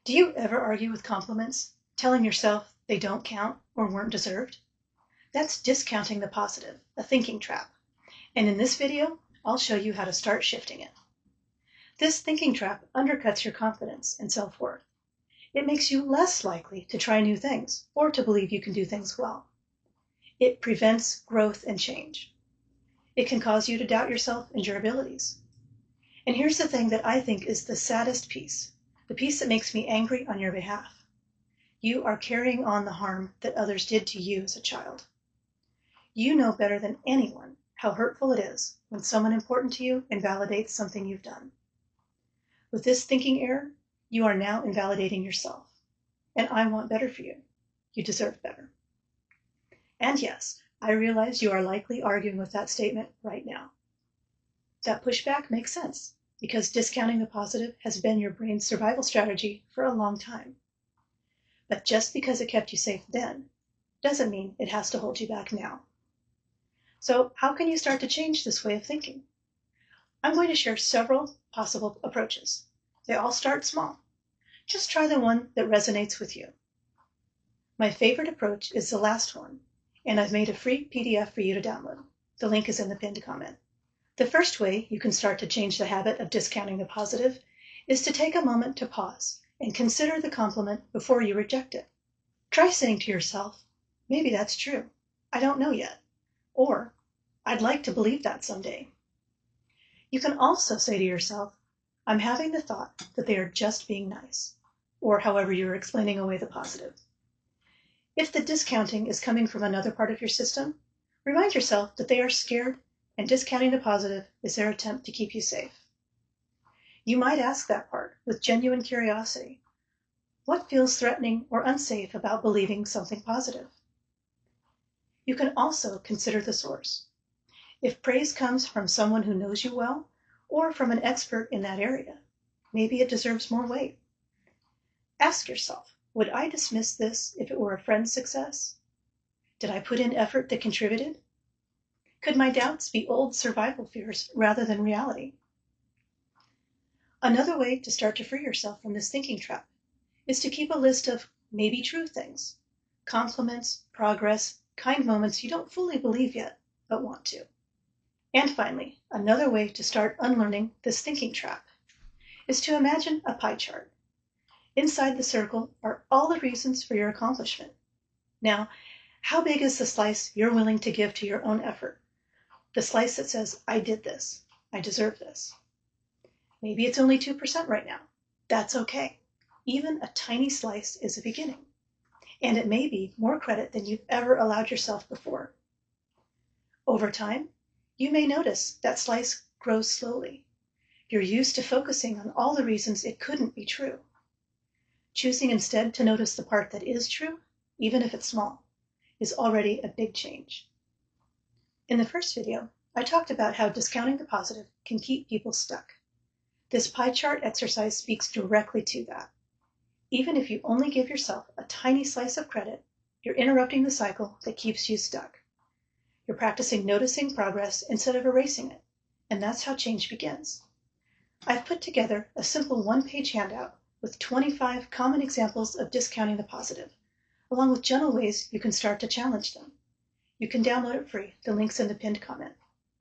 Do you ever argue with compliments, telling yourself they don't count or weren't deserved? That's discounting the positive, a thinking trap. And in this video, I'll show you how to start shifting it. This thinking trap undercuts your confidence and self-worth. It makes you less likely to try new things or to believe you can do things well. It prevents growth and change. It can cause you to doubt yourself and your abilities. And here's the thing that I think is the saddest piece, the piece that makes me angry on your behalf. You are carrying on the harm that others did to you as a child. You know better than anyone how hurtful it is when someone important to you invalidates something you've done. With this thinking error, you are now invalidating yourself. And I want better for you. You deserve better. And yes, I realize you are likely arguing with that statement right now. That pushback makes sense because discounting the positive has been your brain's survival strategy for a long time. But just because it kept you safe then doesn't mean it has to hold you back now. So how can you start to change this way of thinking? I'm going to share several possible approaches. They all start small. Just try the one that resonates with you. My favorite approach is the last one, and I've made a free PDF for you to download. The link is in the pinned comment. The first way you can start to change the habit of discounting the positive is to take a moment to pause and consider the compliment before you reject it. Try saying to yourself, maybe that's true. I don't know yet. Or, I'd like to believe that someday. You can also say to yourself, I'm having the thought that they are just being nice, or however you're explaining away the positive. If the discounting is coming from another part of your system, remind yourself that they are scared and discounting the positive is their attempt to keep you safe. You might ask that part with genuine curiosity. What feels threatening or unsafe about believing something positive? You can also consider the source. If praise comes from someone who knows you well, or from an expert in that area, maybe it deserves more weight. Ask yourself, would I dismiss this if it were a friend's success? Did I put in effort that contributed? Could my doubts be old survival fears rather than reality? Another way to start to free yourself from this thinking trap is to keep a list of maybe true things, compliments, progress, kind moments you don't fully believe yet, but want to. And finally, another way to start unlearning this thinking trap is to imagine a pie chart. Inside the circle are all the reasons for your accomplishment. Now, how big is the slice you're willing to give to your own effort? The slice that says, I did this, I deserve this. Maybe it's only 2% right now. That's okay. Even a tiny slice is a beginning. And it may be more credit than you've ever allowed yourself before. Over time, you may notice that slice grows slowly. You're used to focusing on all the reasons it couldn't be true. Choosing instead to notice the part that is true, even if it's small, is already a big change. In the first video, I talked about how discounting the positive can keep people stuck. This pie chart exercise speaks directly to that. Even if you only give yourself a tiny slice of credit, you're interrupting the cycle that keeps you stuck. You're practicing noticing progress instead of erasing it, and that's how change begins. I've put together a simple one-page handout with 25 common examples of discounting the positive, along with gentle ways you can start to challenge them. You can download it free. The link's in the pinned comment.